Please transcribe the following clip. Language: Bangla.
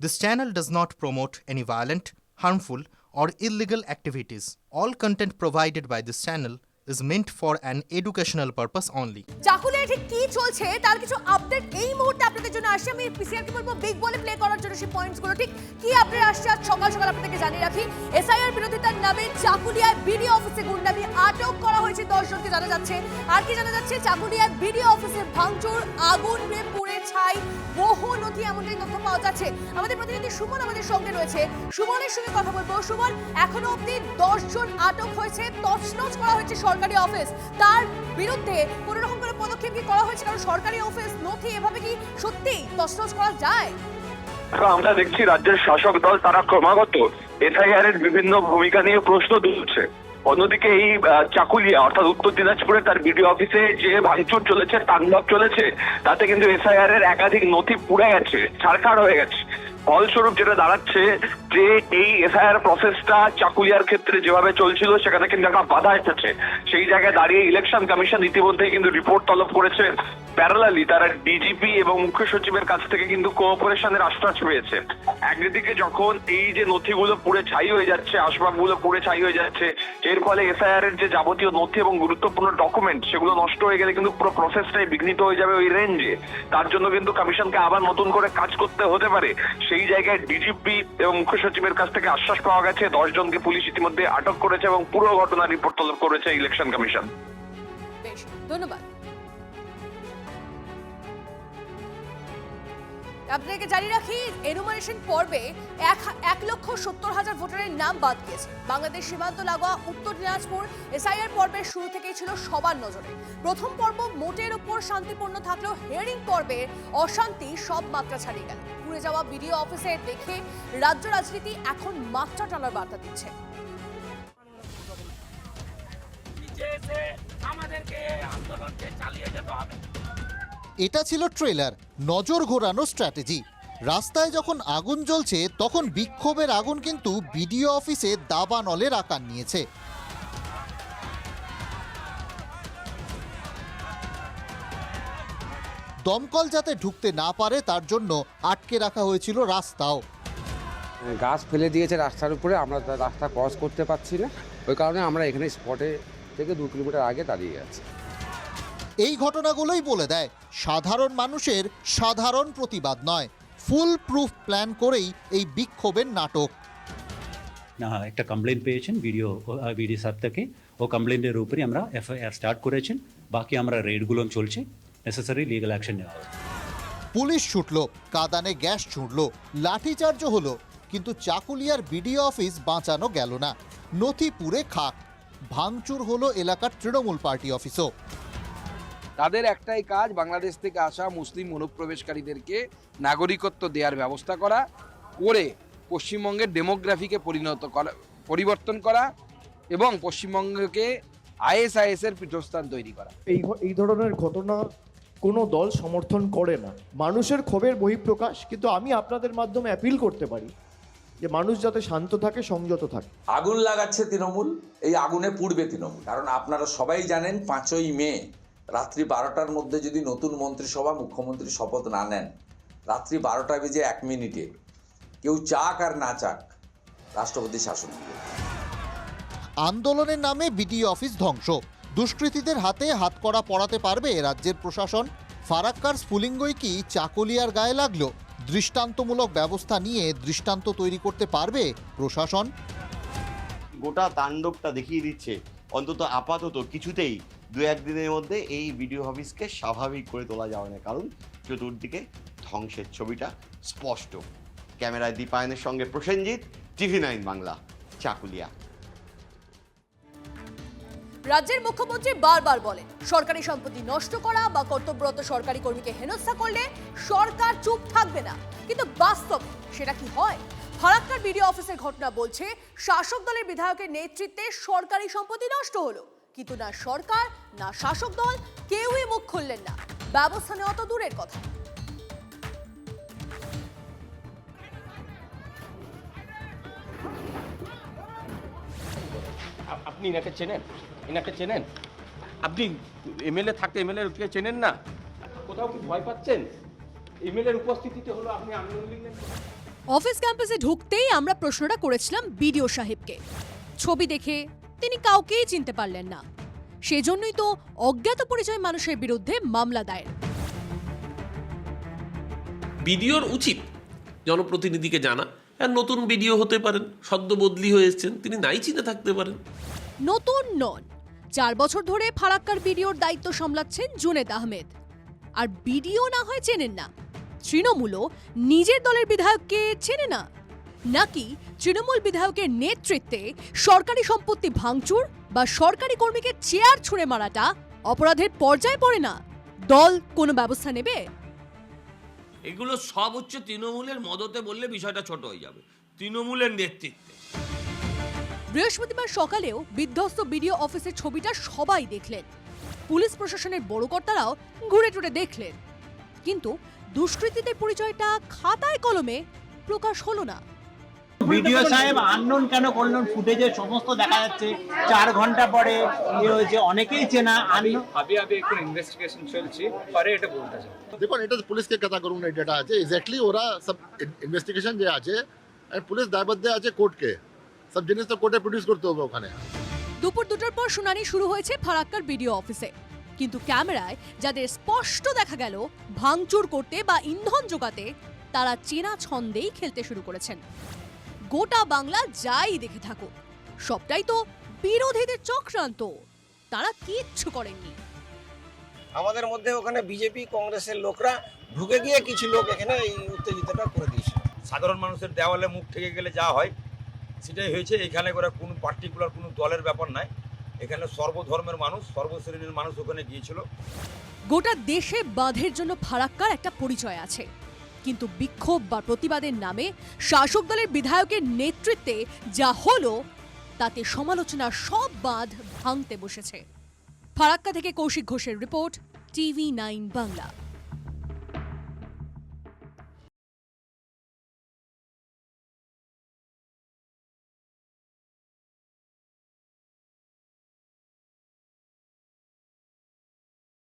This channel does not promote any violent, harmful, or illegal activities. All content provided by this channel is meant for an educational purpose only. চাকুলিয়ায় ঠিক কি চলছে তার কিছু আপডেট এই মুহূর্তে আপনাদের জন্য আসছে। আমি পিসিআরকে বলবো বিগ বলে প্লে করার জন্য সেই পয়েন্টসগুলো ঠিক কি আপডেট আসছে আজ সকাল সকাল আপনাদেরকে জানিয়ে রাখি। এসআইআর বিরোধিতার নামে চাকুলিয়ায় বিডিও অফিসে গুন্ডামি আটক করা হয়েছে 10 জনকে জানা যাচ্ছে। আর কি জানা যাচ্ছে চাকুলিয়ায় বিডিও অফিসে ভাঙচুর, আগুন পুড়ে ছাই, বহু নথি এমনটাই তথ্য পাওয়া যাচ্ছে। আমাদের প্রতিনিধি সুমন আমাদের সঙ্গে রয়েছে, সুমনের সঙ্গে কথা বলবো। সুমন, এখনো অবধি 10 জন আটক হয়েছে, তছনছ করা হয়েছে সরকারি অফিস, তার বিরুদ্ধে কোন রকম করে পদক্ষেপ কি করা হয়েছে? কারণ সরকারি অফিস নথি এভাবে কি সত্যি তছনছ করা যায়? আমরা দেখছি রাজ্যের শাসক দল তারা ক্রমাগত এসআইআর এর বিভিন্ন ভূমিকা নিয়ে প্রশ্ন তুলছে। অন্যদিকে এই চাকুলিয়া অর্থাৎ উত্তর দিনাজপুরে তার বিডিও অফিসে যে ভাঙচুর চলেছে, তাণ্ডব চলেছে, তাতে কিন্তু এসআইআর এর একাধিক নথি পুড়ে গেছে, ছাড়খাড় হয়ে গেছে। ফলস্বরূপ যেটা দাঁড়াচ্ছে যে এই এসআইআর প্রসেসটা চাকুলিয়ার ক্ষেত্রে যেভাবে চলছিল সেখানে কিন্তু একটা বাধা এসেছে। সেই জায়গায় দাঁড়িয়ে ইলেকশন কমিশন ইতিমধ্যেই কিন্তু রিপোর্ট তলব করেছে। প্যারালালি তারা ডিজিপি এবং মুখ্য সচিবের কাছ থেকে কিন্তু কোঅপারেশনের আশ্বাস পেয়েছে। একদিকে যখন এই যে নথিগুলো পুড়ে ছাই হয়ে যাচ্ছে, আসবাবগুলো পুড়ে ছাই হয়ে যাচ্ছে, এর ফলে এসআইআর এর যে যাবতীয় নথি এবং গুরুত্বপূর্ণ ডকুমেন্ট সেগুলো নষ্ট হয়ে গেলে কিন্তু পুরো প্রসেসটাই বিঘ্নিত হয়ে যাবে ওই রেঞ্জে। তার জন্য কিন্তু কমিশনকে আবার নতুন করে কাজ করতে হতে পারে। সেই জায়গায় ডিজিপি এবং মুখ্য সচিবের কাছ থেকে আশ্বাস পাওয়া গেছে। 10 জনকে পুলিশ ইতিমধ্যে আটক করেছে এবং পুরো ঘটনার রিপোর্ট তলব করেছে ইলেকশন কমিশন। বেশ, ধন্যবাদ। আপনাদেরকে জানিয়ে রাখি, এনুমারেশন পর্বে 1,70,000 ভোটারের নাম বাদ গিয়েছে। বাংলাদেশ সীমান্ত লাগোয়া উত্তর দিনাজপুর এসআইআর পর্বের শুরু থেকেই ছিল সবার নজরে। প্রথম পর্ব মোটের উপর শান্তিপূর্ণ থাকলেও হিয়ারিং পর্বের অশান্তি সব মাত্রা ছাড়িয়ে গেল। পুড়ে যাওয়া বিডিও অফিসে দেখে রাজ্য রাজনীতি এখন মাত্রা টানার বার্তা দিচ্ছে। এটা ছিল ট্রেলার, নজর ঘোরানো স্ট্র্যাটেজি। রাস্তায় যখন আগুন জ্বলছে তখন বিক্ষোভের আগুন কিন্তু বিডিও অফিসে দাবানলের আকার নিয়েছে। দমকল যাতে ঢুকতে না পারে তার জন্য আটকে রাখা হয়েছিল রাস্তাও। গাছ ফেলে দিয়েছে রাস্তার উপরে, আমরা রাস্তা ক্রস করতে পারছি না। ওই কারণে আমরা এখানে স্পটে থেকে 2 কিলোমিটার আগে দাঁড়িয়ে আছি। এই ঘটনাগুলোই বলে দেয় সাধারণ মানুষের সাধারণ প্রতিবাদ নয়, ফুল প্রুফ প্ল্যান করেই এই বিক্ষোভের নাটক। না, একটা কমপ্লেন পেয়েছেন বিডিও সাহেব থেকে, ও কমপ্লেনের উপরে আমরা এফআইআর স্টার্ট করেছেন। বাকি আমরা রেডগুলো চলছে, নেসেসারি লিগ্যাল অ্যাকশন নেওয়া হবে। পুলিশ ছুটল, কাঁদানে গ্যাস ছুঁড়ল, লাঠিচার্জও হলো, কিন্তু চাকুলিয়ার বিডিও অফিস বাঁচানো গেল না। নথি পুড়ে খাক, ভাঙচুর হলো এলাকার তৃণমূল পার্টি অফিসও। তাদের একটাই কাজ, বাংলাদেশ থেকে আসা মুসলিম অনুপ্রবেশকারীদেরকে নাগরিকত্ব দেওয়ার ব্যবস্থা করা, করে পশ্চিমবঙ্গের ডেমোগ্রাফিকে পরিবর্তন করা এবং পশ্চিমবঙ্গকে আইএসআইএস-এর পীঠস্থান তৈরি করা। এই ধরনের ঘটনা কোনো দল সমর্থন করে না। মানুষের ক্ষোভের বহিঃপ্রকাশ, কিন্তু আমি আপনাদের মাধ্যমে অ্যাপিল করতে পারি যে মানুষ যাতে শান্ত থাকে, সংযত থাকে। আগুন লাগাচ্ছে তৃণমূল, এই আগুনে পুড়বে তৃণমূল। কারণ আপনারা সবাই জানেন 5ই মে রাত্রি 12টার মধ্যে যদি নতুন মন্ত্রিসভা মুখ্যমন্ত্রী শপথ না নেন, রাত্রি 12টা বেজে 1 মিনিটে কেউ চাক আর না চাক রাষ্ট্রপতি শাসন দিবে। আন্দোলনের নামে বিডিও অফিস ধ্বংস, দুষ্কৃতীদের হাতে হাতকড়া পরাতে পারবে রাজ্যের প্রশাসন? ফারাক্কার স্ফুলিঙ্গই কি চাকুলিয়ার গায়ে লাগলো? দৃষ্টান্তমূলক ব্যবস্থা নিয়ে দৃষ্টান্ত তৈরি করতে পারবে প্রশাসন? গোটা তাণ্ডবটা দেখিয়ে দিচ্ছে অন্তত আপাতত কিছুতেই 2-1 দিনের মধ্যে এই বিডিও অফিসকে স্বাভাবিক করে তোলা যাবে না, কারণ চতুর্দিকে ধ্বংসের ছবিটা স্পষ্ট। ক্যামেরায় দীপায়নের সঙ্গে প্রসেনজিৎ, TV9 বাংলা, চাকুলিয়া। রাজ্যের মুখ্যমন্ত্রী বারবার বলেন সরকারি সম্পত্তি নষ্ট করা বা কর্তব্যরত সরকারি কর্মীকে হেনস্থা করলে সরকার চুপ থাকবে না, কিন্তু বাস্তব সেটা কি হয়? ফারাক্কার বিডিও অফিসের ঘটনা বলছে শাসক দলের বিধায়কের নেতৃত্বে সরকারি সম্পত্তি নষ্ট হলো, কিন্তু না সরকার না শাসক দল কেউই মুখ খুললেন না। ব্যবস্থা নেওয়া তো দূরের কথা। আপনি এনাকে চেনেন? আপনি এমএলএ থাকতে এমএলএ চেনেন না? কোথাও কি ভয় পাচ্ছেন? এমএলএর উপস্থিতিতে হলো আপনি আন্দোলন লিখলেন। অফিস ক্যাম্পাসে ঢুকতেই আমরা প্রশ্নটা করেছিলাম বিডিও সাহেবকে। ছবি দেখে তিনি কাউকেই চিনতে পারলেন না, সেজন্যই তো অজ্ঞাত পরিচয় মানুষের বিরুদ্ধে মামলা দায়ের। বিডিওর উচিত জনপ্রতিনিধিকে জানা, আর নতুন বিডিও হতে পারেন, সদ্য বদলি হয়ে এসেছেন, তিনি নাই চিনে থাকতে পারেন। নতুন নন, 4 বছর ধরে ফারাক্কার বিডিওর দায়িত্ব সামলাচ্ছেন জুনেদ আহমেদ। আর বিডিও না হয় চেনেন না, তৃণমূলও নিজের দলের বিধায়ককে চেনে না? নাকি তৃণমূল বিধায়কের নেতৃত্বে সরকারি সম্পত্তি ভাঙচুর বা সরকারি কর্মীকে চেয়ার ছুঁড়ে মারাটা অপরাধের পর্যায়ে পড়ে না? দল কোনো ব্যবস্থা নেবে? এগুলো সব হচ্ছে তৃণমূলের মদতে বললে বিষয়টা ছোট হয়ে যাবে, তৃণমূলের নেতৃত্বে। বৃহস্পতিবার সকালেও বিধ্বস্ত বিডিও অফিসের ছবিটা সবাই দেখলেন, পুলিশ প্রশাসনের বড় কর্তারাও ঘুরে টুরে দেখলেন, কিন্তু দুষ্কৃতীদের পরিচয়টা খাতায় কলমে প্রকাশ হলো না। ভিডিও সাহেব আননোন কেন করলেন? ফুটেজে সমস্ত দেখা যাচ্ছে 4 ঘন্টা পরে হয়েছে, অনেকেই চেনা। अभी एक ইনভেস্টিগেশন চলছে, পরে এটা বলতে চাই। দেখুন, এটা পুলিশকে কথা করুন, এই ডেটা আছে এক্স্যাক্টলি, ওরা সব ইনভেস্টিগেশন যে আছে, পুলিশ দায়বদ্ধ আছে কোর্টকে, সব জিনিস তো কোর্টে প্রডিউস করতে হবে ওখানে। দুপুর 2টার পর শুনানি শুরু হয়েছে ফারাক্কার বিডিও অফিসে, কিন্তু ক্যামেরায় যাদের স্পষ্ট দেখা গেল ভাঙচুর করতে বা ইন্ধন জোগাতে, তারা চেনা ছন্দেই খেলতে শুরু করেছেন। গোটা বাংলা যাই দেখে থাকুক, সবটাই তো বিরোধীদের চক্রান্ত, তারা কিচ্ছু করেননি। আমাদের মধ্যে ওখানে বিজেপি কংগ্রেসের লোকরা ঢুকে গিয়ে কিছু লোক এখানে এই উত্তেজিতটা করে দিয়েছে। সাধারণ মানুষের দেওয়ালে মুখ ঠেকে গেলে যা হয় সেটাই হয়েছে। এখানে করে কোনো পার্টিকুলার কোনো দলের ব্যাপার নাই, এখানে সর্বধর্মের মানুষ, সর্বশ্রেণীর মানুষ ওখানে গিয়েছিল। গোটা দেশে বাঁধের জন্য ফারাক্কার একটা পরিচয় আছে, কিন্তু বিক্ষোভ বা প্রতিবাদের নামে শাসক দলের বিধায়কের নেতৃত্বে যা হলো, তাতে সমালোচনার সব বাঁধ ভাঙতে বসেছে। ফারাক্কা থেকে কৌশিক ঘোষের রিপোর্ট, TV9 বাংলা।